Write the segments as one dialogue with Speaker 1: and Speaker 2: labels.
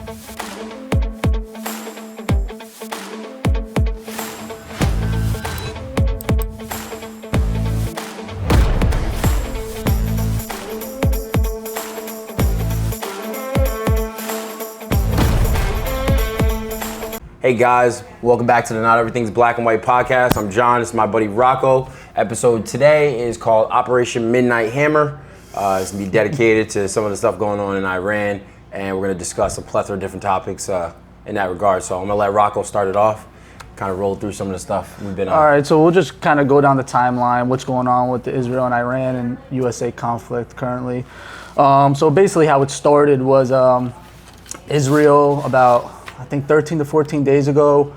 Speaker 1: Hey guys, welcome back to the Not Everything's Black and White podcast. I'm John, it's my buddy Rocco. Episode today is called Operation Midnight Hammer. It's gonna be dedicated to some of the stuff going on in Iran, and we're gonna discuss a plethora of different topics in that regard. So I'm gonna let Rocco start it off, kind of roll through some of the stuff we've been on.
Speaker 2: All right, so we'll just kind of go down the timeline, what's going on with the Israel and Iran and USA conflict currently. So basically how it started was Israel about, I think 13 to 14 days ago,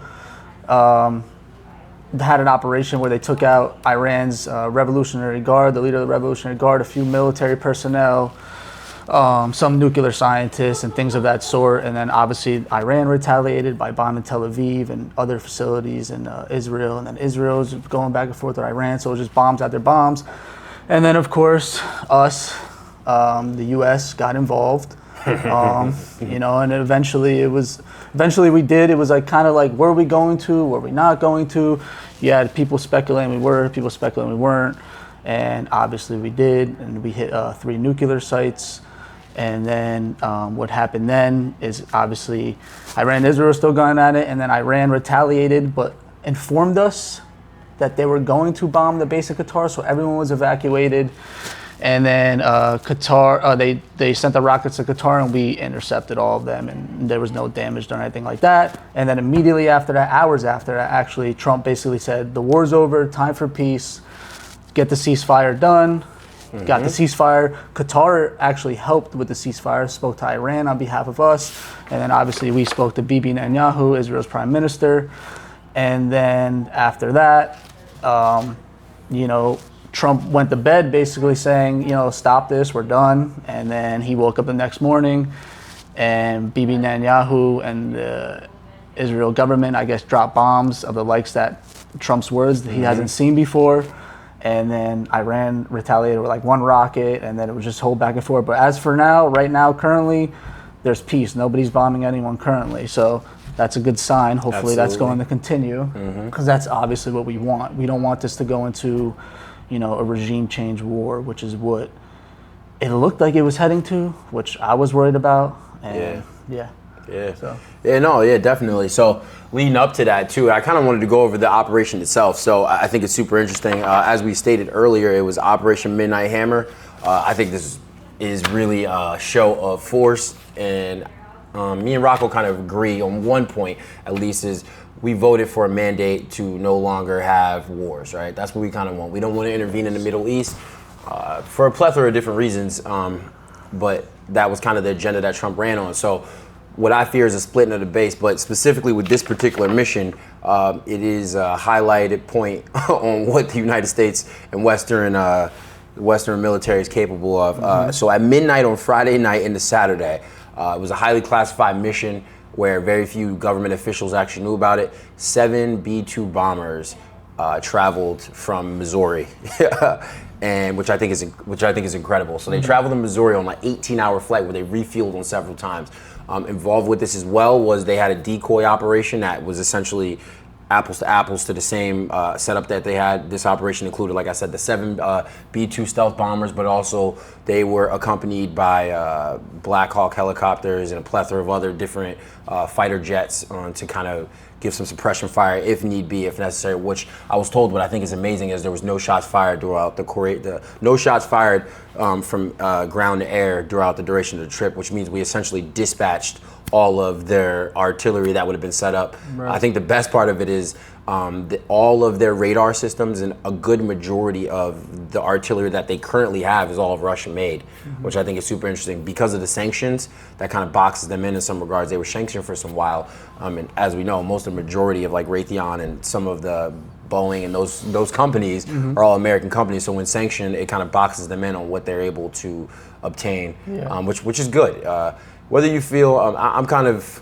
Speaker 2: had an operation where they took out Iran's Revolutionary Guard, the leader of the Revolutionary Guard, a few military personnel, some nuclear scientists and things of that sort. And then obviously Iran retaliated by bombing Tel Aviv and other facilities in Israel. And then Israel's going back and forth with Iran, so it was just bombs after bombs. And then of course us, the US got involved. And eventually we did. It was like kind of like, were we going to, were we not going to? You had people speculating we were, people speculating we weren't, and obviously we did, and we hit 3 nuclear sites. And then what happened then is obviously Iran and Israel were still going at it, and then Iran retaliated, but informed us that they were going to bomb the base in Qatar, so everyone was evacuated. And then Qatar, they sent the rockets to Qatar, and we intercepted all of them, and there was no damage done or anything like that. And then immediately after that, hours after that, actually, Trump basically said, the war's over, time for peace, get the ceasefire done. Got the ceasefire. Qatar actually helped with the ceasefire, spoke to Iran on behalf of us. And then obviously we spoke to Bibi Netanyahu, Israel's prime minister. And then after that, Trump went to bed basically saying, stop this, we're done. And then he woke up the next morning, and Bibi Netanyahu and the Israel government, I guess, dropped bombs of the likes that Trump's words that he hasn't seen before. And then Iran retaliated with like 1 rocket, and then it was just whole back and forth. But as for now, right now, currently, there's peace. Nobody's bombing anyone currently. So that's a good sign. Hopefully that's going to continue, because that's obviously what we want. We don't want this to go into a regime change war, which is what it looked like it was heading to, which I was worried about. And
Speaker 1: definitely. So leading up to that too, I kind of wanted to go over the operation itself. So I think it's super interesting. As we stated earlier, it was Operation Midnight Hammer. I think this is really a show of force, and me and Rocco kind of agree on one point, at least, is we voted for a mandate to no longer have wars, right? That's what we kind of want. We don't want to intervene in the Middle East for a plethora of different reasons, but that was kind of the agenda that Trump ran on. So what I fear is a splitting of the base, but specifically with this particular mission, it is a highlighted point on what the United States and Western military is capable of. So at midnight on Friday night into Saturday, it was a highly classified mission where very few government officials actually knew about it. 7 B-2 bombers traveled from Missouri, and which I think is incredible. So they traveled to Missouri on like 18-hour flight where they refueled on several times. Involved with this as well was they had a decoy operation that was essentially apples to the same setup that they had. This operation included, like I said, the 7 B-2 stealth bombers, but also they were accompanied by Black Hawk helicopters and a plethora of other different fighter jets to kind of give some suppression fire if need be, if necessary, which I was told what I think is amazing is there was no shots fired throughout no shots fired from ground to air throughout the duration of the trip, which means we essentially dispatched all of their artillery that would have been set up. Right. I think the best part of it is all of their radar systems and a good majority of the artillery that they currently have is all Russian made, which I think is super interesting. Because of the sanctions, that kind of boxes them in some regards. They were sanctioned for some while, and as we know, most of the majority of like Raytheon and some of the Boeing and those companies are all American companies. So when sanctioned, it kind of boxes them in on what they're able to obtain, which is good. Whether you feel, I'm kind of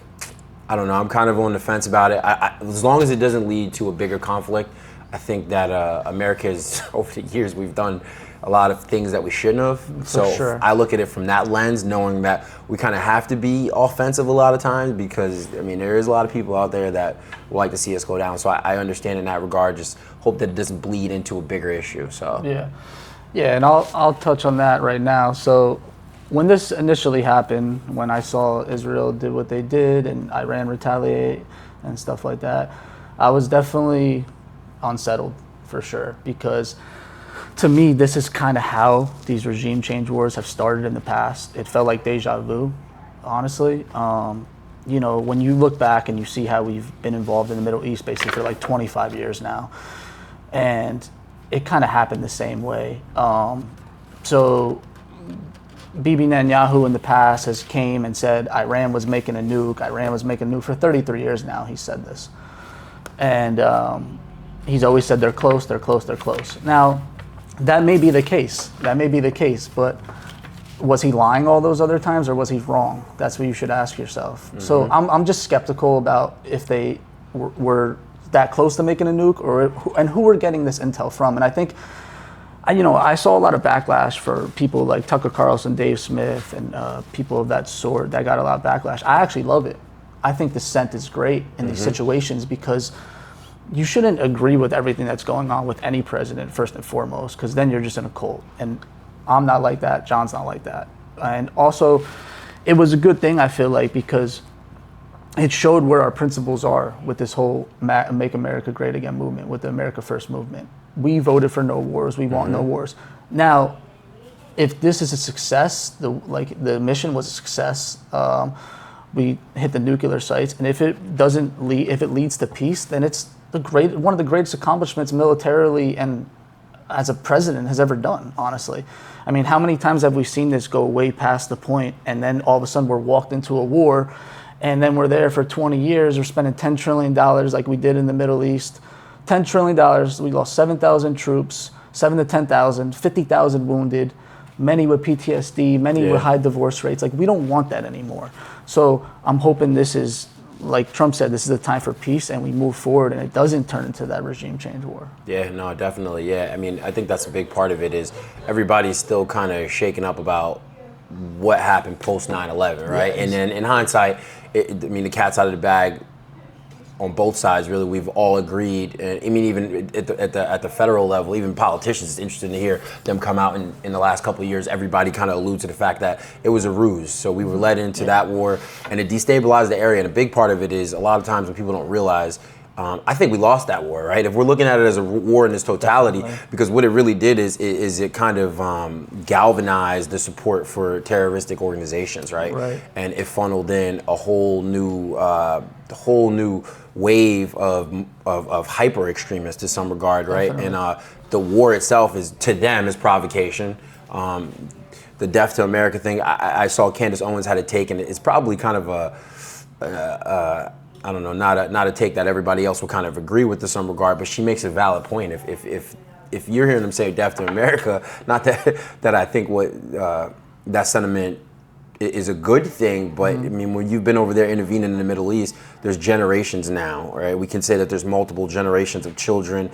Speaker 1: on the fence about it. As long as it doesn't lead to a bigger conflict, I think that America is, over the years, we've done a lot of things that we shouldn't have. So
Speaker 2: sure.
Speaker 1: I look at it from that lens, knowing that we kind of have to be offensive a lot of times because, I mean, there is a lot of people out there that would like to see us go down. So I understand in that regard, just hope that it doesn't bleed into a bigger issue. So
Speaker 2: yeah, and I'll touch on that right now. So when this initially happened, when I saw Israel did what they did and Iran retaliate and stuff like that, I was definitely unsettled for sure, because to me, this is kind of how these regime change wars have started in the past. It felt like deja vu, honestly. You know, when you look back and you see how we've been involved in the Middle East basically for like 25 years now, and it kind of happened the same way. So Bibi Netanyahu in the past has came and said Iran was making a nuke. Iran was making a nuke for 33 years now. He said this. And he's always said they're close, they're close, they're close. Now, that may be the case. That may be the case. But was he lying all those other times, or was he wrong? That's what you should ask yourself. Mm-hmm. So I'm just skeptical about if they were that close to making a nuke, and who we're getting this intel from. And I think, I saw a lot of backlash for people like Tucker Carlson, Dave Smith, and people of that sort that got a lot of backlash. I actually love it. I think dissent is great in these situations, because you shouldn't agree with everything that's going on with any president, first and foremost, because then you're just in a cult. And I'm not like that. John's not like that. And also, it was a good thing, I feel like, because it showed where our principles are with this whole Make America Great Again movement, with the America First movement. We voted for no wars. We want no wars. Now, if this is a success, the mission was a success. We hit the nuclear sites, and if it leads to peace, then it's one of the greatest accomplishments militarily and as a president has ever done, honestly. I mean, how many times have we seen this go way past the point, and then all of a sudden we're walked into a war, and then we're there for 20 years, we're spending $10 trillion like we did in the Middle East. $10 trillion, we lost 7,000 troops, 7,000 to 10,000, 50,000 wounded, many with PTSD, many with high divorce rates. Like, we don't want that anymore. So I'm hoping this is, like Trump said, this is a time for peace, and we move forward, and it doesn't turn into that regime change war. Yeah,
Speaker 1: no, definitely. Yeah, I mean, I think that's a big part of it, is everybody's still kind of shaken up about what happened post 9/11, right? Yes. And then in hindsight, the cat's out of the bag on both sides. Really, we've all agreed. I mean, even at the federal level, even politicians, it's interesting to hear them come out in the last couple of years. Everybody kind of alludes to the fact that it was a ruse. So we were led into that war, and it destabilized the area. And a big part of it is, a lot of times when people don't realize, I think we lost that war, right? If we're looking at it as a war in its totality, because what it really did is it kind of galvanized the support for terroristic organizations, right? And it funneled in a whole new wave of hyper extremists to some regard, right? Definitely. And the war itself to them is provocation. The Death to America thing, I saw Candace Owens had a take, and it's probably kind of I don't know, not a take that everybody else will kind of agree with to some regard, but she makes a valid point. If you're hearing them say Death to America, not that I think that sentiment is a good thing, but I mean, when you've been over there intervening in the Middle East, there's generations now, right? We can say that there's multiple generations of children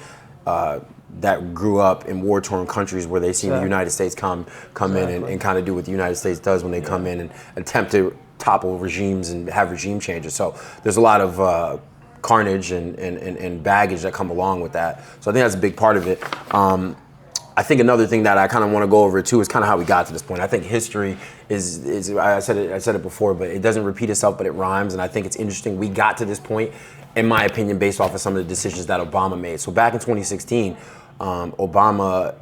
Speaker 1: that grew up in war-torn countries where they see the United States come in and kind of do what the United States does when they come in and attempt to topple regimes and have regime changes. So there's a lot of carnage and baggage that come along with that. So I think that's a big part of it. I think another thing that I kind of want to go over too is kind of how we got to this point. I think history is I said it before, but it doesn't repeat itself, but it rhymes. And I think it's interesting we got to this point, in my opinion, based off of some of the decisions that Obama made. So back in 2016, Obama,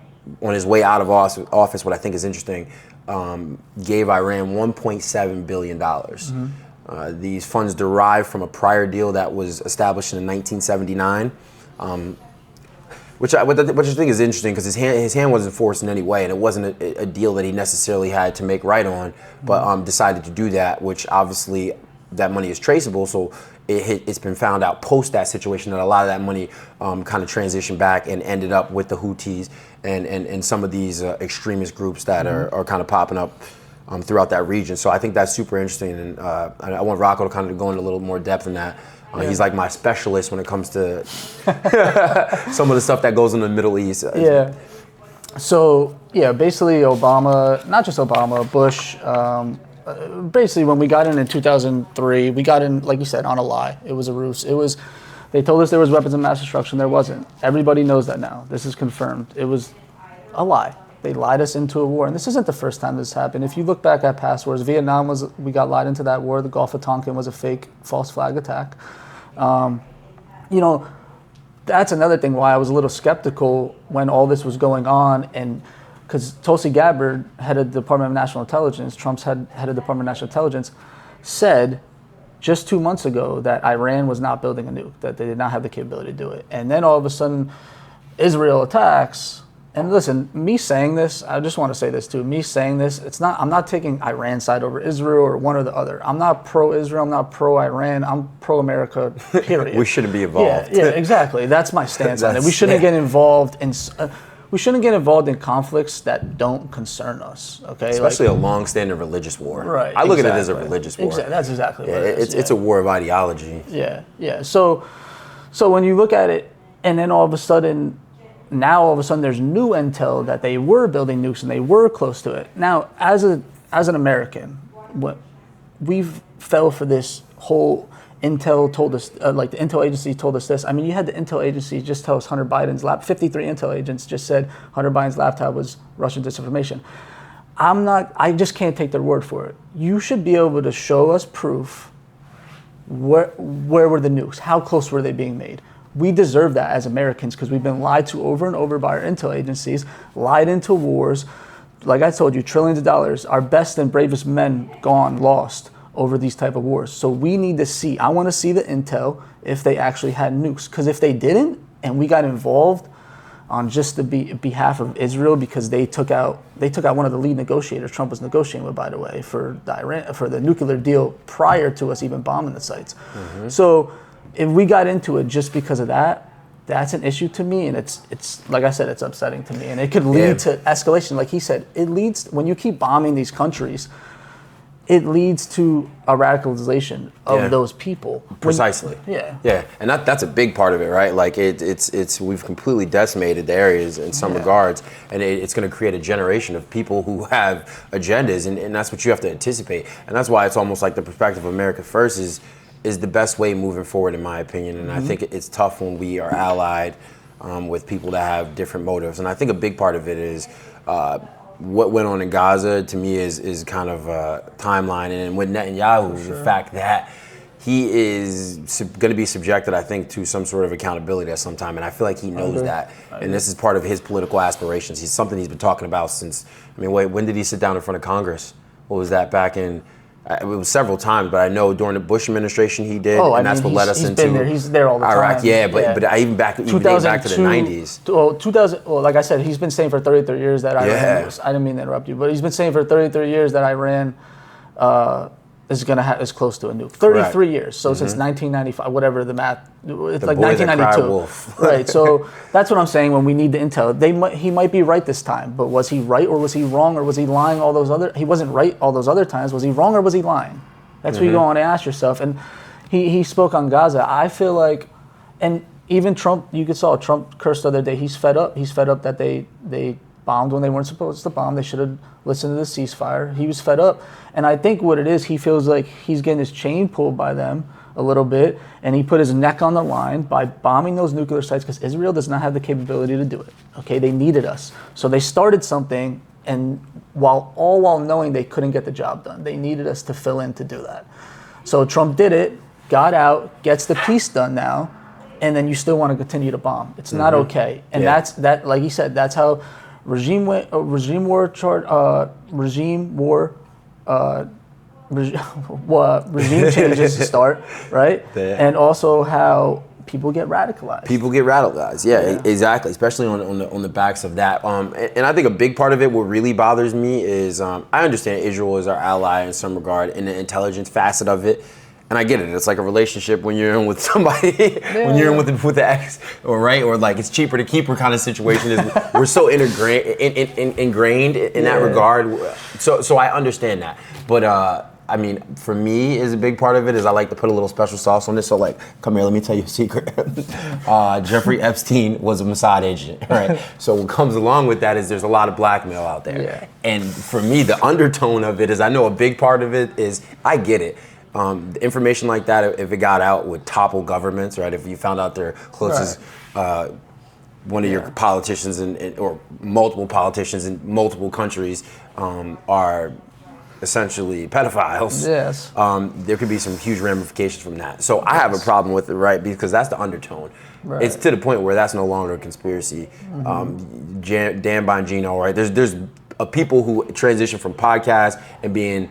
Speaker 1: on his way out of office, what I think is interesting, gave Iran $1.7 billion. These funds derived from a prior deal that was established in 1979, which I think is interesting, because his hand wasn't forced in any way, and it wasn't a deal that he necessarily had to make right on, but decided to do that, which obviously that money is traceable, so it's been found out post that situation that a lot of that money kind of transitioned back and ended up with the Houthis and some of these extremist groups that are kind of popping up throughout that region. So I think that's super interesting, and I want Rocco to kind of go into a little more depth in that. He's like my specialist when it comes to some of the stuff that goes in the Middle East.
Speaker 2: Yeah. So, basically Obama, not just Obama, Bush, basically when we got in 2003, we got in, like you said, on a lie. It was a ruse. They told us there was weapons of mass destruction. There wasn't. Everybody knows that now. This is confirmed. It was a lie. They lied us into a war. And this isn't the first time this happened. If you look back at past wars, Vietnam we got lied into that war. The Gulf of Tonkin was a fake false flag attack. That's another thing why I was a little skeptical when all this was going on, and because Tulsi Gabbard, head of the Department of National Intelligence, Trump's head of the Department of National Intelligence, said just 2 months ago that Iran was not building a nuke, that they did not have the capability to do it. And then all of a sudden, Israel attacks. And listen, me saying this, I just want to say this too. Me saying this, I'm not taking Iran's side over Israel or one or the other. I'm not pro-Israel. I'm not pro-Iran. I'm pro-America, period.
Speaker 1: We shouldn't be involved.
Speaker 2: Yeah, exactly. That's my stance on it. We shouldn't get involved in. We shouldn't get involved in conflicts that don't concern us. Okay,
Speaker 1: especially a long-standing religious war.
Speaker 2: Right.
Speaker 1: I look at it as a religious war.
Speaker 2: Exactly. That's exactly what it is.
Speaker 1: It's a war of ideology.
Speaker 2: Yeah. So when you look at it, and then all of a sudden there's new intel that they were building nukes and they were close to it. Now, as an American, we fell for this whole intel told us, like the intel agency told us this. I mean, you had the intel agency just tell us Hunter Biden's 53 intel agents just said Hunter Biden's laptop was Russian disinformation. I just can't take their word for it. You should be able to show us proof. Where were the nukes? How close were they being made? We deserve that as Americans because we've been lied to over and over by our intel agencies, lied into wars. Like I told you, trillions of dollars, our best and bravest men gone, lost over these type of wars. So we need to see, I want to see the intel if they actually had nukes. Because if they didn't, and we got involved on just the behalf of Israel because they took out one of the lead negotiators Trump was negotiating with, by the way, for the nuclear deal prior to us even bombing the sites. Mm-hmm. So if we got into it just because of that, that's an issue to me, and it's like I said, it's upsetting to me, and it could lead to escalation. Like he said, it leads, when you keep bombing these countries, it leads to a radicalization of those people.
Speaker 1: Precisely. Yeah, and that's a big part of it, right? Like it's we've completely decimated the areas in some regards, and it's going to create a generation of people who have agendas, and that's what you have to anticipate, and that's why it's almost like the perspective of America First is the best way moving forward, in my opinion. And I think it's tough when we are allied with people that have different motives. And I think a big part of it is what went on in Gaza, to me, is kind of a timeline. And with Netanyahu, the fact that he is going to be subjected, I think, to some sort of accountability at some time. And I feel like he knows that. And this is part of his political aspirations. He's something he's been talking about since, when did he sit down in front of Congress? What was that, back in... It was several times, but I know during the Bush administration he did, and that's what led us into
Speaker 2: been there. He's there all the
Speaker 1: Iraq.
Speaker 2: time.
Speaker 1: Yeah, but even back to the 90s.
Speaker 2: Well, 2000. Well, like I said, he's been saying for 33 years that Iran. I didn't mean to interrupt you, but he's been saying for 33 years that Iran is going to is close to a nuke. 33 years. So since 1995, whatever the math, it's like 1992. Right. So that's what I'm saying. When we need the intel, he might be right this time, but was he right or was he wrong or was he lying all those other? He wasn't right all those other times. Was he wrong or was he lying? That's what you go on and ask yourself. And he spoke on Gaza. I feel like, and even Trump, you saw Trump cursed the other day. He's fed up. He's fed up that they bombed when they weren't supposed to bomb. They should have listened to the ceasefire. He was fed up. And I think what it is, he feels like he's getting his chain pulled by them a little bit, and he put his neck on the line by bombing those nuclear sites because Israel does not have the capability to do it. Okay, they needed us. So they started something, and while knowing they couldn't get the job done, they needed us to fill in to do that. So Trump did it, got out, gets the peace done now, and then you still want to continue to bomb. It's not okay. And that's like he said, that's how regime war changes start, right? And also how people get radicalized. Yeah, exactly. Especially on the backs of that. And I think a big part of it, what really bothers me is I understand Israel is our ally in some regard in the intelligence facet of it.
Speaker 1: And I get it. It's like a relationship when you're in with somebody, when you're in with the ex, or right, or like it's cheaper to keep her kind of situation. Is we're so ingrained in that regard. So I understand that. But I mean, for me, is a big part of it is I like to put a little special sauce on this. So like, come here, let me tell you a secret. Jeffrey Epstein was a Mossad agent, right? So what comes along with that is there's a lot of blackmail out there.
Speaker 2: Yeah.
Speaker 1: And for me, the undertone of it is I know a big part of it is I get it. The information like that, if it got out, would topple governments, right? If you found out their closest, one of your politicians or multiple politicians in multiple countries are essentially pedophiles.
Speaker 2: Yes.
Speaker 1: There could be some huge ramifications from that. So I have a problem with it, right? Because that's the undertone. Right. It's to the point where that's no longer a conspiracy. Dan Bongino, right? There's people who transition from podcasts and being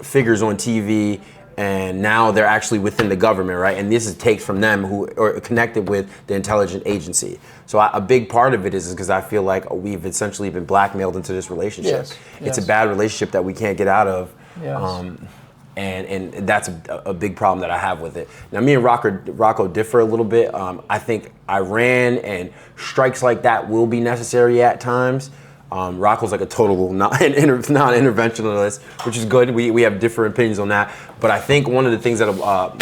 Speaker 1: figures on TV, and now they're actually within the government, right? And this is takes from them who are connected with the intelligence agency. So a big part of it is because I feel like we've essentially been blackmailed into this relationship.
Speaker 2: Yes.
Speaker 1: It's a bad relationship that we can't get out of.
Speaker 2: Yes.
Speaker 1: And that's a big problem that I have with it. Now, me and Rocco differ a little bit. I think Iran and strikes like that will be necessary at times. Rocco's like a total non-interventionalist, which is good. We have different opinions on that. But I think one of the things that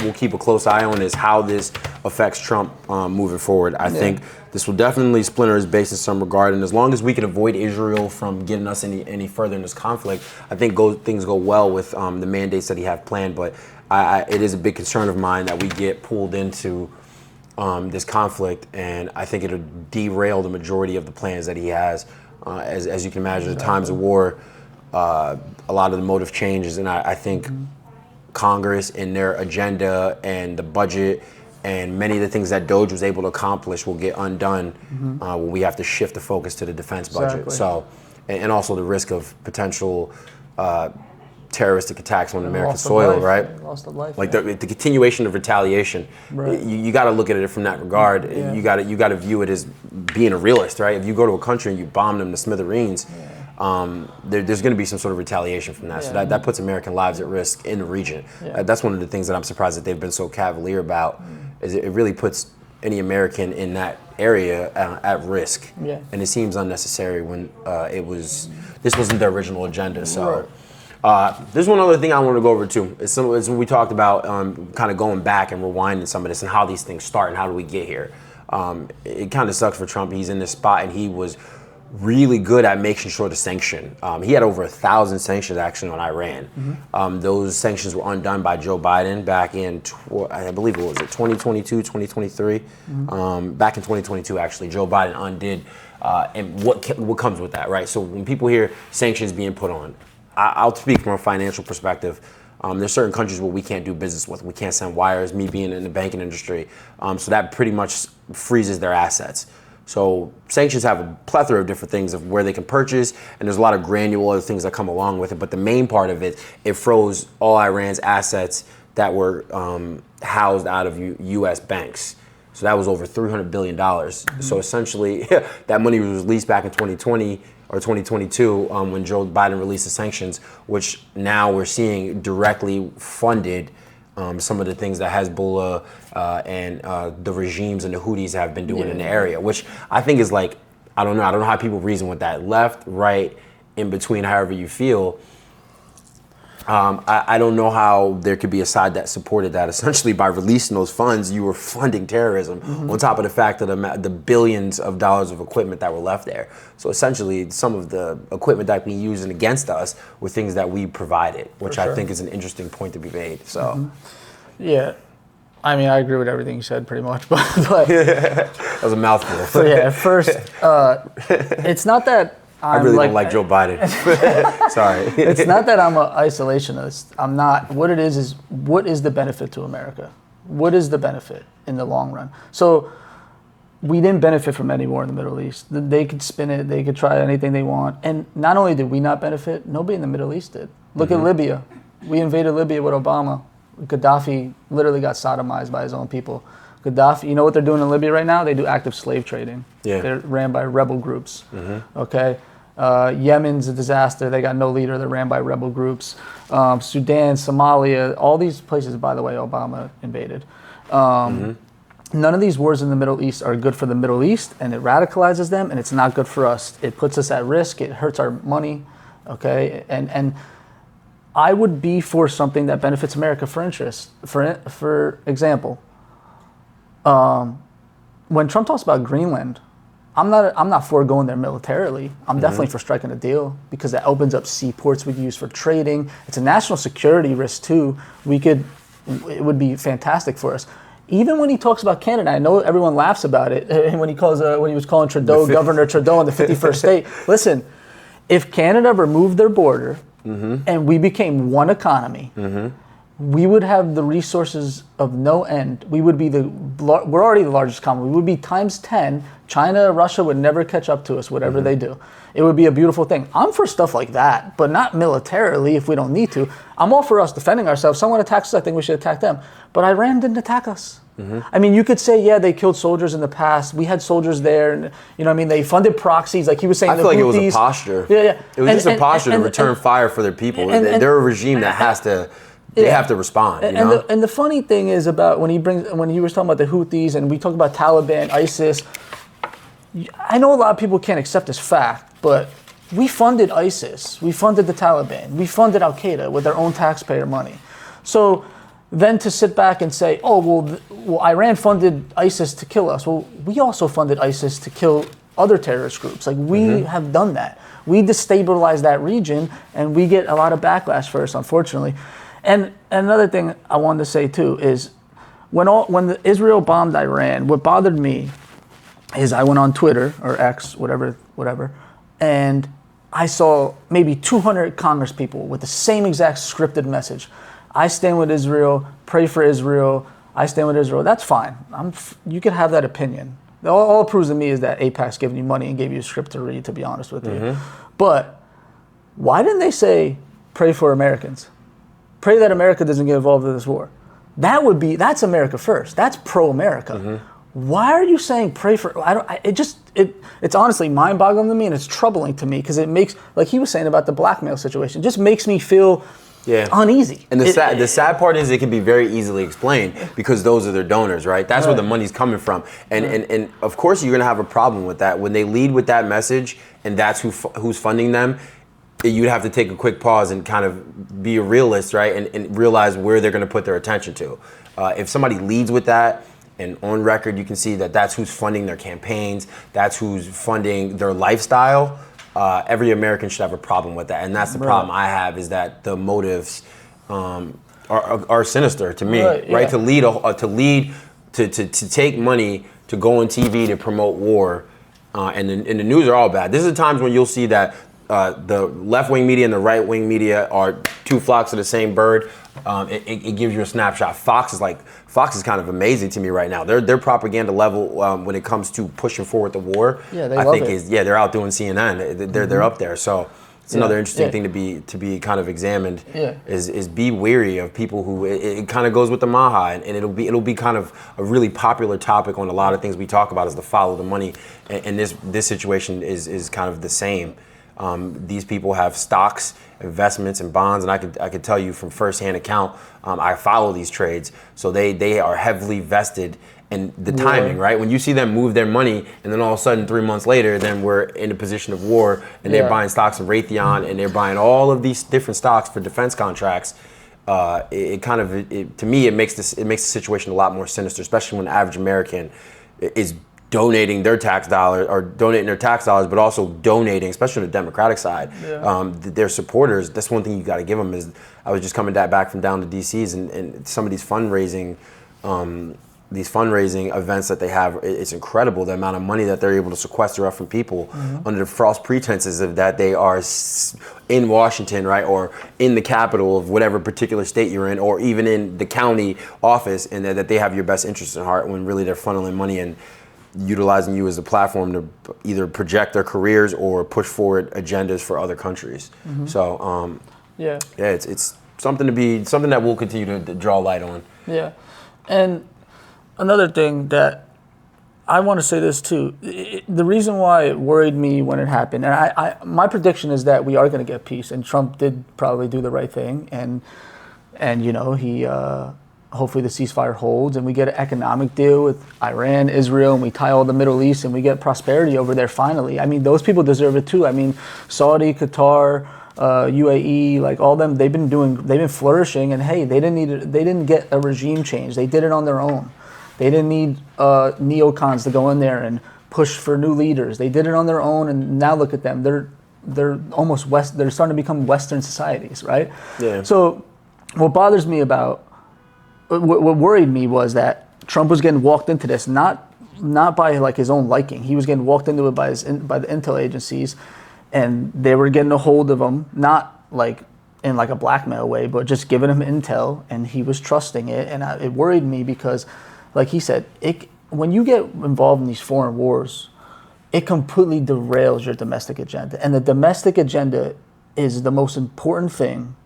Speaker 1: we'll keep a close eye on is how this affects Trump moving forward. I think this will definitely splinter his base in some regard. And as long as we can avoid Israel from getting us any further in this conflict, I think things go well with the mandates that he have planned. But it is a big concern of mine that we get pulled into this conflict. And I think it'll derail the majority of the plans that he has. As you can imagine, in times of war, a lot of the motive changes, and I think Congress and their agenda and the budget and many of the things that Doge was able to accomplish will get undone when we have to shift the focus to the defense budget.
Speaker 2: Exactly.
Speaker 1: So, and also the risk of potential terroristic attacks on American soil, right?
Speaker 2: Loss of life.
Speaker 1: Like the continuation of retaliation.
Speaker 2: Right.
Speaker 1: You got to look at it from that regard.
Speaker 2: Yeah.
Speaker 1: You got to view it as being a realist, right? If you go to a country and you bomb them to smithereens, there's going to be some sort of retaliation from that. So that puts American lives at risk in the region.
Speaker 2: Yeah.
Speaker 1: That's one of the things that I'm surprised that they've been so cavalier about. Is it really puts any American in that area at risk.
Speaker 2: Yeah.
Speaker 1: And it seems unnecessary when this wasn't the original agenda. So.
Speaker 2: Right.
Speaker 1: There's one other thing I want to go over too. It's when we talked about kind of going back and rewinding some of this and how these things start and how do we get here. It kind of sucks for Trump. He's in this spot and he was really good at making sure to sanction. He had over 1,000 sanctions actually on Iran. Those sanctions were undone by Joe Biden back in, I believe it was 2022, 2023. Back in 2022 actually, Joe Biden undid. And what comes with that, right? So when people hear sanctions being put on, I'll speak from a financial perspective. There's certain countries where we can't do business with. We can't send wires, me being in the banking industry. So that pretty much freezes their assets. So sanctions have a plethora of different things of where they can purchase, and there's a lot of granular things that come along with it. But the main part of it, it froze all Iran's assets that were housed out of U.S. banks. So that was over $300 billion. So essentially, that money was released back in 2020 or 2022 when Joe Biden released the sanctions, which now we're seeing directly funded some of the things that Hezbollah and the regimes and the Houthis have been doing in the area, which I think is like, I don't know how people reason with that. Left, right, in between, however you feel. I don't know how there could be a side that supported that. Essentially, by releasing those funds, you were funding terrorism on top of the fact that the billions of dollars of equipment that were left there. So essentially, some of the equipment that we using against us were things that we provided, which I think is an interesting point to be made. So,
Speaker 2: yeah, I mean, I agree with everything you said pretty much, but
Speaker 1: that was a mouthful.
Speaker 2: So yeah, at first, it's not that
Speaker 1: I really don't like Joe Biden. Sorry.
Speaker 2: It's not that I'm an isolationist. I'm not. What it is what is the benefit to America? What is the benefit in the long run? So we didn't benefit from any war in the Middle East. They could spin it. They could try anything they want. And not only did we not benefit, nobody in the Middle East did. Look at Libya. We invaded Libya with Obama. Gaddafi literally got sodomized by his own people. Gaddafi, you know what they're doing in Libya right now? They do active slave trading.
Speaker 1: Yeah.
Speaker 2: They're ran by rebel groups. Okay? Yemen's a disaster. They got no leader. They're ran by rebel groups. Sudan, Somalia, all these places, by the way, Obama invaded. None of these wars in the Middle East are good for the Middle East, and it radicalizes them, and it's not good for us. It puts us at risk. It hurts our money, okay? And I would be for something that benefits America for interest. For example, when Trump talks about Greenland, I'm not for going there militarily. I'm definitely for striking a deal because that opens up seaports we can use for trading. It's a national security risk too. It would be fantastic for us. Even when he talks about Canada, I know everyone laughs about it. When he was calling Trudeau, Governor Trudeau in the 51st state. Listen, if Canada removed their border and we became one economy, we would have the resources of no end. We're already the largest economy. We would be times 10. China, Russia would never catch up to us, whatever they do. It would be a beautiful thing. I'm for stuff like that, but not militarily if we don't need to. I'm all for us defending ourselves. Someone attacks us, I think we should attack them. But Iran didn't attack us. I mean, you could say, yeah, they killed soldiers in the past. We had soldiers there, and you know what I mean? They funded proxies, like he was saying.
Speaker 1: I feel like it was a posture.
Speaker 2: Yeah.
Speaker 1: It was just a posture to return fire for their people. They're a regime that has to... They have to respond, you know?
Speaker 2: And the funny thing is about when he was talking about the Houthis and we talk about Taliban, ISIS, I know a lot of people can't accept this fact, but we funded ISIS, we funded the Taliban, we funded Al-Qaeda with our own taxpayer money. So then to sit back and say, oh, well, Iran funded ISIS to kill us. Well, we also funded ISIS to kill other terrorist groups. Like we have done that. We destabilized that region and we get a lot of backlash for us, unfortunately. And another thing I wanted to say too is when Israel bombed Iran, what bothered me is I went on Twitter or X, whatever, and I saw maybe 200 Congress people with the same exact scripted message. I stand with Israel, pray for Israel, I stand with Israel. That's fine. You can have that opinion. All it proves to me is that AIPAC's giving you money and gave you a script to read, to be honest with you. But why didn't they say pray for Americans? Pray that America doesn't get involved in this war. That's America first. That's pro-America. Why are you saying pray for? It's honestly mind-boggling to me, and it's troubling to me because it makes, like he was saying about the blackmail situation, just makes me feel uneasy.
Speaker 1: And the sad part is it can be very easily explained because those are their donors, right? That's where the money's coming from. And of course you're gonna have a problem with that when they lead with that message, and that's who's funding them. You'd have to take a quick pause and kind of be a realist, right? And realize where they're going to put their attention to. If somebody leads with that, and on record you can see that that's who's funding their campaigns, that's who's funding their lifestyle, every American should have a problem with that. And that's the problem I have, is that the motives are sinister to me, right? To take money to go on TV to promote war, and the news are all bad. This is the times when you'll see that the left-wing media and the right-wing media are two flocks of the same bird. It gives you a snapshot. Fox is kind of amazing to me right now. Their propaganda level when it comes to pushing forward the war, they're outdoing CNN. They're up there. So it's another interesting thing to be kind of examined. Is be wary of people who it kind of goes with the Maha, and it'll be kind of a really popular topic on a lot of things we talk about, is to follow the money, and this situation is kind of the same. These people have stocks, investments, and bonds, and I could tell you from firsthand account. I follow these trades, so they are heavily vested in the timing, right? When you see them move their money, and then all of a sudden 3 months later, then we're in a position of war, and they're buying stocks of Raytheon, and they're buying all of these different stocks for defense contracts. To me, it makes the situation a lot more sinister, especially when the average American is donating their tax dollars, but also donating, especially on the Democratic side, their supporters. That's one thing you got to give them. Is I was just coming back from down to DC's, and some of these fundraising events that they have, it's incredible the amount of money that they're able to sequester up from people under the false pretenses of that they are in Washington, right, or in the capital of whatever particular state you're in, or even in the county office, and that they have your best interests in heart, when really they're funneling money and utilizing you as a platform to either project their careers or push forward agendas for other countries. So it's something that we'll continue to draw light on.
Speaker 2: And another thing that I want to say this too. The reason why it worried me when it happened, and my prediction is that we are going to get peace, and Trump did probably do the right thing, and he hopefully the ceasefire holds, and we get an economic deal with Iran, Israel, and we tie all the Middle East, and we get prosperity over there finally. I mean, those people deserve it too. I mean, Saudi, Qatar, UAE, like all them, they've been flourishing, and hey, they didn't get a regime change. They did it on their own. They didn't need neocons to go in there and push for new leaders. They did it on their own, and now look at them. They're almost They're starting to become Western societies, right? Yeah. So, what bothers me about what worried me was that Trump was getting walked into this not by like his own liking. He was getting walked into it by the intel agencies, and they were getting a hold of him, not like in like a blackmail way, but just giving him intel, and he was trusting it, and it worried me because. Like he said, when you get involved in these foreign wars, it completely derails your domestic agenda. And the domestic agenda is the most important thing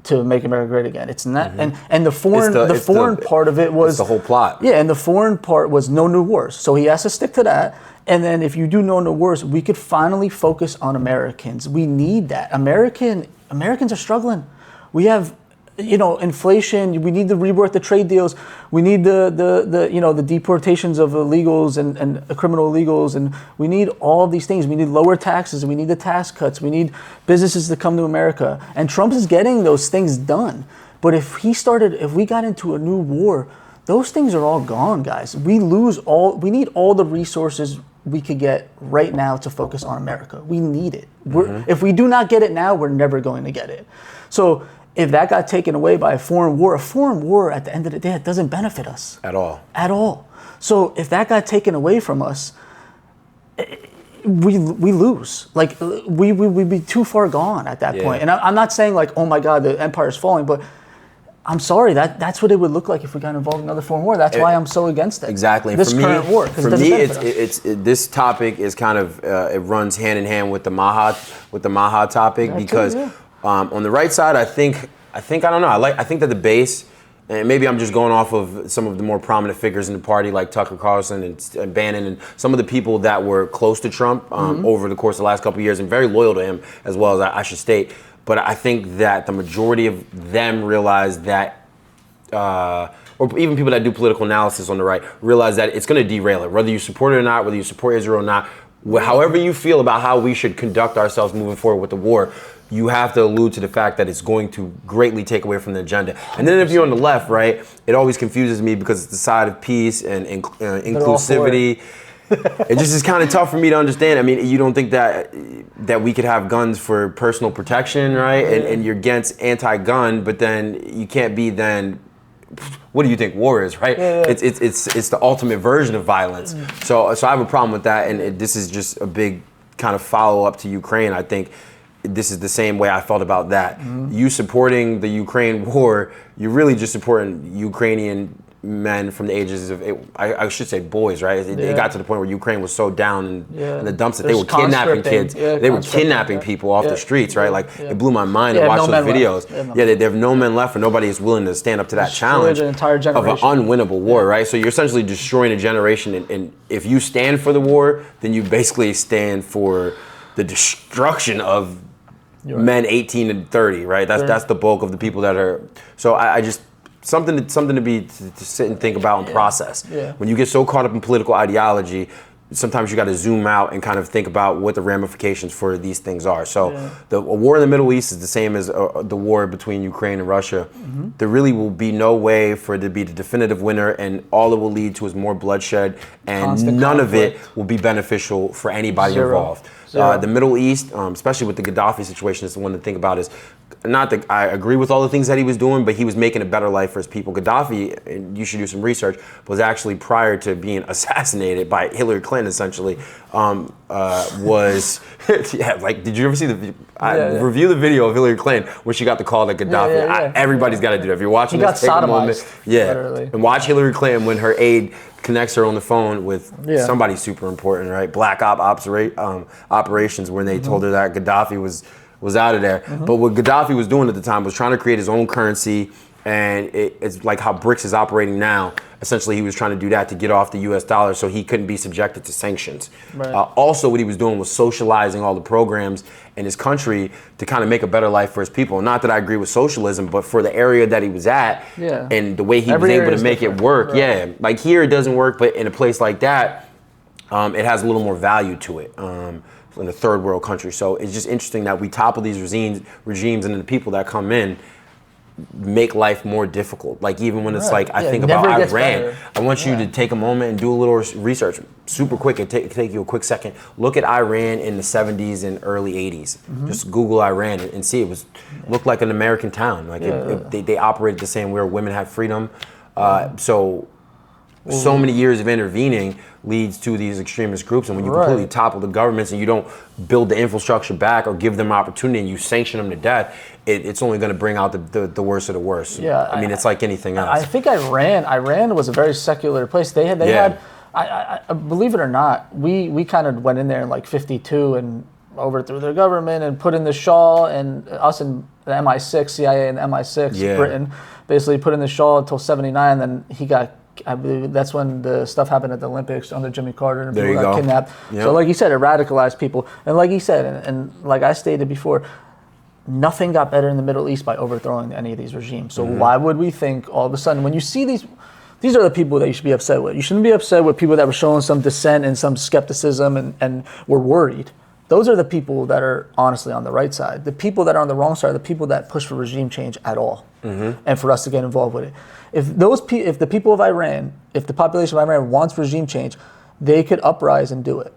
Speaker 2: to make America great again. It's not, and the foreign part of it was
Speaker 1: the whole plot.
Speaker 2: Yeah, and the foreign part was no new wars. So he has to stick to that. And then if you do no new wars, we could finally focus on Americans. We need that. Americans are struggling. We have. Inflation. We need to rework the trade deals. We need the deportations of illegals and criminal illegals, and we need all of these things. We need lower taxes. We need the tax cuts. We need businesses to come to America. And Trump is getting those things done. But if we got into a new war, those things are all gone, guys. We need all the resources we could get right now to focus on America. We need it. If we do not get it now, we're never going to get it. So. If that got taken away by a foreign war at the end of the day, it doesn't benefit us. At all. So if that got taken away from us, we lose. Like we'd be too far gone at that point. And I'm not saying like, oh my God, the empire's falling, but I'm sorry, that's what it would look like if we got involved in another foreign war. That's why I'm so against it.
Speaker 1: Exactly.
Speaker 2: This current war.
Speaker 1: For me, this topic is kind of it runs hand in hand with the Maha topic because. On the right side, I think I don't know. I think that the base, and maybe I'm just going off of some of the more prominent figures in the party, like Tucker Carlson and Bannon, and some of the people that were close to Trump over the course of the last couple of years, and very loyal to him as well, as I should state. But I think that the majority of them realize that, or even people that do political analysis on the right, realize that it's going to derail it, whether you support it or not, whether you support Israel or not. However you feel about how we should conduct ourselves moving forward with the war, you have to allude to the fact that it's going to greatly take away from the agenda. And then if you're on the left, right, it always confuses me because it's the side of peace and inclusivity. It just is kind of tough for me to understand. I mean, you don't think that we could have guns for personal protection, right? And you're against anti-gun, but then you can't be then. What do you think war is, right? It's the ultimate version of violence. So I have a problem with that, and this is just a big kind of follow-up to Ukraine. I think this is the same way I felt about that. You supporting the Ukraine war, you're really just supporting Ukrainian men from the ages of, I should say boys, right? It got to the point where Ukraine was so down in the dumps that they were kidnapping kids. They were kidnapping people off the streets, right? Like it blew my mind to watch those videos. They have no men left, and nobody is willing to stand up to that challenge of an unwinnable war, right? So you're essentially destroying a generation, and if you stand for the war, then you basically stand for the destruction of men 18 and 30, right? That's the bulk of the people that are. So I just. Something to sit and think about and process. When you get so caught up in political ideology, sometimes you got to zoom out and kind of think about what the ramifications for these things are. So a war in the Middle East is the same as the war between Ukraine and Russia. There really will be no way for it to be the definitive winner, and all it will lead to is more bloodshed, and constant none conflict. Of it will be beneficial for anybody involved. The Middle East, especially with the Gaddafi situation, is the one to think about. Is not that I agree with all the things that he was doing, but he was making a better life for his people. Gaddafi, and you should do some research, was actually prior to being assassinated by Hillary Clinton, essentially, was, did you ever see review the video of Hillary Clinton when she got the call to Gaddafi? Everybody's got to do that. If you're watching this, take a moment. Literally. And watch Hillary Clinton when her aide connects her on the phone with somebody super important, right? Black operations, when they told her that Gaddafi was out of there. But what Gaddafi was doing at the time was trying to create his own currency And it's like how BRICS is operating now. Essentially, he was trying to do that to get off the U.S. dollar so he couldn't be subjected to sanctions.
Speaker 2: Right.
Speaker 1: Also, what he was doing was socializing all the programs in his country to kind of make a better life for his people. Not that I agree with socialism, but for the area that he was at and the way he was able to make it work. Right. Yeah, like here it doesn't work, but in a place like that, it has a little more value to it. In a third world country. So it's just interesting that we topple these regimes and the people that come in make life more difficult. Like even when it's like, I think about Iran, I want you to take a moment and do a little research super quick. It take you a quick second. Look at Iran in the 70s and early 80s. Just Google Iran and see it looked like an American town. Like they operated the same where women had freedom. So many years of intervening leads to these extremist groups, and when you completely topple the governments and you don't build the infrastructure back or give them opportunity and you sanction them to death, it's only going to bring out the worst of the worst. Yeah, I mean, it's like anything else.
Speaker 2: I think Iran was a very secular place. They had I believe it or not, we kind of went in there in like 52 and overthrew their government and put in the Shah, and us and the MI6, CIA and MI6, Britain, basically put in the Shah until 79, then he got, I believe that's when the stuff happened at the Olympics under Jimmy Carter and people got kidnapped. Yep. So like you said, it radicalized people. And like you said, and like I stated before, nothing got better in the Middle East by overthrowing any of these regimes. So why would we think all of a sudden, when you see these are the people that you should be upset with. You shouldn't be upset with people that were showing some dissent and some skepticism and were worried. Those are the people that are honestly on the right side. The people that are on the wrong side are the people that push for regime change at all, and for us to get involved with it. If the people of Iran, if the population of Iran wants regime change, they could uprise and do it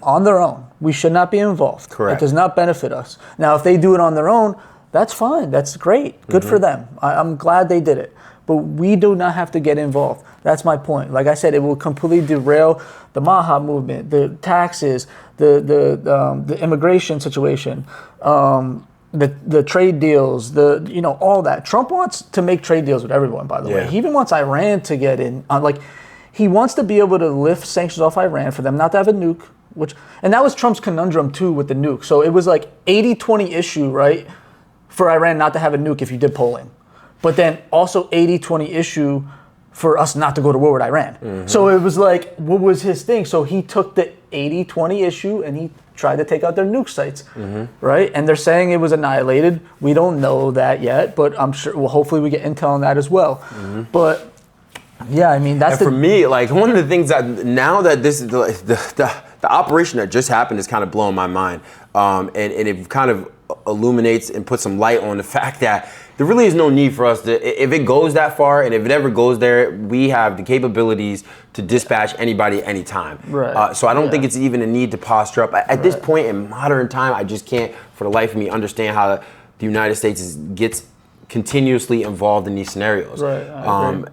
Speaker 2: on their own. We should not be involved.
Speaker 1: Correct.
Speaker 2: It does not benefit us. Now, if they do it on their own, that's fine. That's great. Good for them. I'm glad they did it. But we do not have to get involved. That's my point. Like I said, it will completely derail the Maha movement, the taxes, the immigration situation, the trade deals, all that. Trump wants to make trade deals with everyone, by the way. He even wants Iran to get in. He wants to be able to lift sanctions off Iran for them not to have a nuke, and that was Trump's conundrum too with the nuke. So it was like 80-20 issue, right, for Iran not to have a nuke if you did polling. But then also 80-20 issue for us not to go to war with Iran. So it was like, what was his thing? So he took the 80-20 issue and he tried to take out their nuke sites, right? And they're saying it was annihilated. We don't know that yet, but I'm sure, well, hopefully we get intel on that as well. But yeah, I mean, that's
Speaker 1: for me, like one of the things that now that this is the operation that just happened is kind of blowing my mind. And it kind of illuminates and puts some light on the fact that there really is no need for us to, if it goes that far and if it ever goes there, we have the capabilities to dispatch anybody anytime.
Speaker 2: Right.
Speaker 1: So I don't think it's even a need to posture up. At this point in modern time, I just can't for the life of me understand how the United States gets continuously involved in these scenarios.
Speaker 2: Right.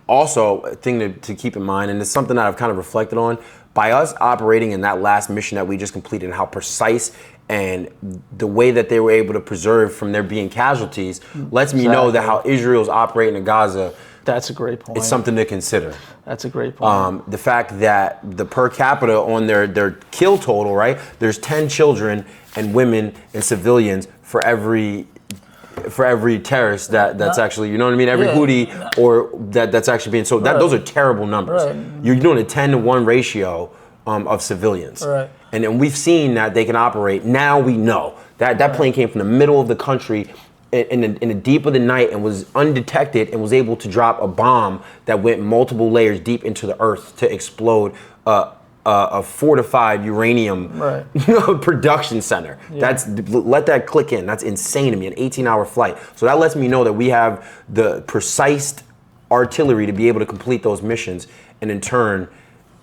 Speaker 1: Also, a thing to keep in mind, and it's something that I've kind of reflected on, by us operating in that last mission that we just completed and how precise and the way that they were able to preserve from there being casualties lets me know that how Israel's operating in Gaza.
Speaker 2: That's a great point.
Speaker 1: It's something to consider.
Speaker 2: That's a great point.
Speaker 1: The fact that the per capita on their kill total, right? There's 10 children and women and civilians for every terrorist that's actually, you know what I mean? Every Houthi or that's actually being, so those are terrible numbers.
Speaker 2: Right.
Speaker 1: You're doing a 10-to-1 ratio of civilians.
Speaker 2: Right.
Speaker 1: And then we've seen that they can operate. Now we know that plane came from the middle of the country in the deep of the night and was undetected and was able to drop a bomb that went multiple layers deep into the earth to explode a fortified uranium production center. Let that click in. That's insane to me, an 18-hour flight. So that lets me know that we have the precise artillery to be able to complete those missions, and in turn,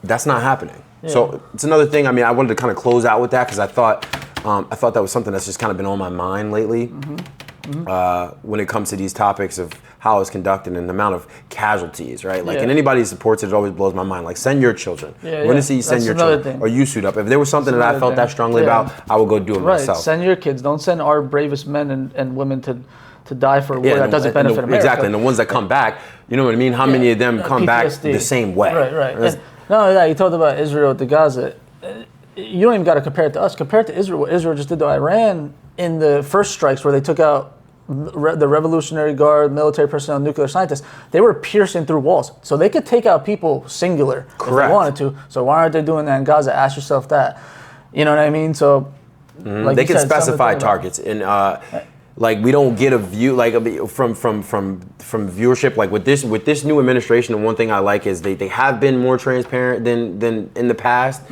Speaker 1: that's not happening. So it's another thing. I mean, I wanted to kind of close out with that because I thought that was something that's just kind of been on my mind lately when it comes to these topics of how it's conducted and the amount of casualties, right? Like, and anybody who supports it always blows my mind. Like, send your children. When to see you send your children, or you suit up. If there was something that I felt that strongly about, I would go do it myself.
Speaker 2: Send your kids. Don't send our bravest men and women to die for a war that doesn't benefit America.
Speaker 1: Exactly, and the ones that come back, you know what I mean? How many of them come back the same way?
Speaker 2: Right. No, you talked about Israel to Gaza. You don't even got to compare it to us. Compare it to Israel, what Israel just did to Iran in the first strikes where they took out the Revolutionary Guard, military personnel, nuclear scientists, they were piercing through walls. So they could take out people singular if they wanted to. So why aren't they doing that in Gaza? Ask yourself that. You know what I mean? So like
Speaker 1: they can specify targets, and like we don't get a view like from viewership. Like with this new administration, the one thing I like is they have been more transparent than in the past.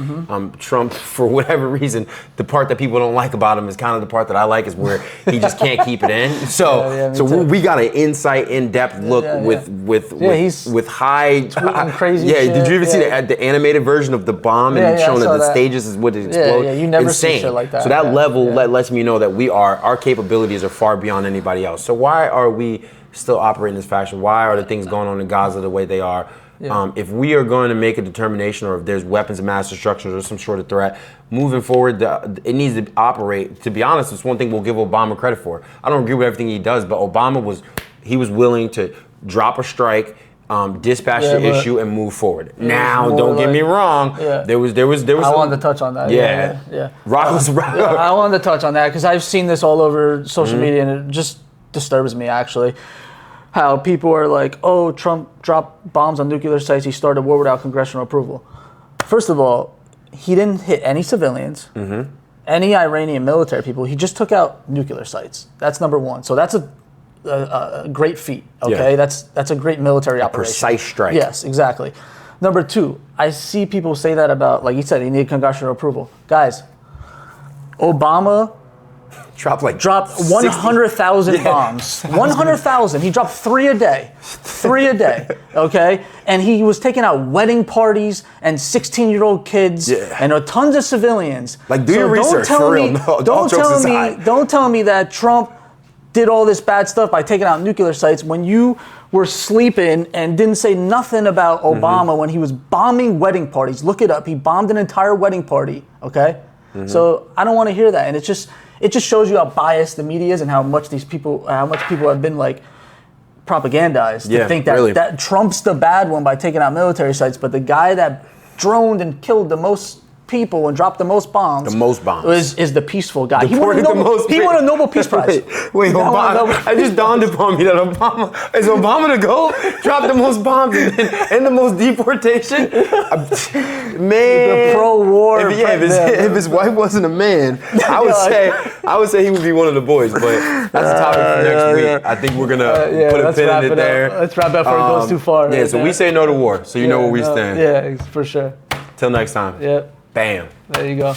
Speaker 1: Trump, for whatever reason, the part that people don't like about him is kind of the part that I like, is where he just can't keep it in. So we got an in-depth look with high
Speaker 2: crazy.
Speaker 1: Yeah,
Speaker 2: shit.
Speaker 1: did you ever see the animated version of the bomb and showing that the stages is what it exploded?
Speaker 2: Yeah, you never
Speaker 1: Insane.
Speaker 2: see shit like that.
Speaker 1: So that level lets me know that our capabilities are far beyond anybody else. So why are we still operating in this fashion? Why are the things going on in Gaza the way they are? If we are going to make a determination, or if there's weapons of mass destruction or some sort of threat, moving forward, it needs to operate. To be honest, it's one thing we'll give Obama credit for. I don't agree with everything he does, but Obama was willing to drop a strike, dispatch the issue, and move forward. Now, don't get me wrong. There was.
Speaker 2: I wanted to touch on that. Yeah. I wanted to touch on that because I've seen this all over social media, and it just disturbs me actually. How people are like, "Oh, Trump dropped bombs on nuclear sites. He started a war without congressional approval." First of all, he didn't hit any civilians, any Iranian military people. He just took out nuclear sites. That's number one. So that's a great feat. Okay, that's a great military operation.
Speaker 1: Precise strike.
Speaker 2: Yes, exactly. Number two, I see people say that about, like you said, he needed congressional approval. Guys, Obama dropped 100,000 bombs. 100,000. He dropped 3 a day. 3 a day. Okay, and he was taking out wedding parties and 16-year-old kids and tons of civilians.
Speaker 1: Like, do your research for real.
Speaker 2: Don't tell me that Trump did all this bad stuff by taking out nuclear sites when you were sleeping and didn't say nothing about Obama when he was bombing wedding parties. Look it up. He bombed an entire wedding party. Okay, so I don't want to hear that, and it just shows you how biased the media is and how much people have been like propagandized to think that that Trump's the bad one by taking out military sites, but the guy that droned and killed the most people and dropped the most bombs is the peaceful guy. He won a Nobel Peace Prize.
Speaker 1: Wait, Obama. It just dawned upon me that is Obama the GOAT? Dropped the most bombs and the most deportation? Man.
Speaker 2: The pro-war.
Speaker 1: If his wife wasn't a man, I would say he would be one of the boys, but that's a topic for next week. I think we're gonna put a pin in it there.
Speaker 2: Let's wrap it up before it goes too far.
Speaker 1: So we say no to war, so you know where we stand.
Speaker 2: Yeah, for sure.
Speaker 1: Till next time.
Speaker 2: Yep.
Speaker 1: Bam.
Speaker 2: There you go.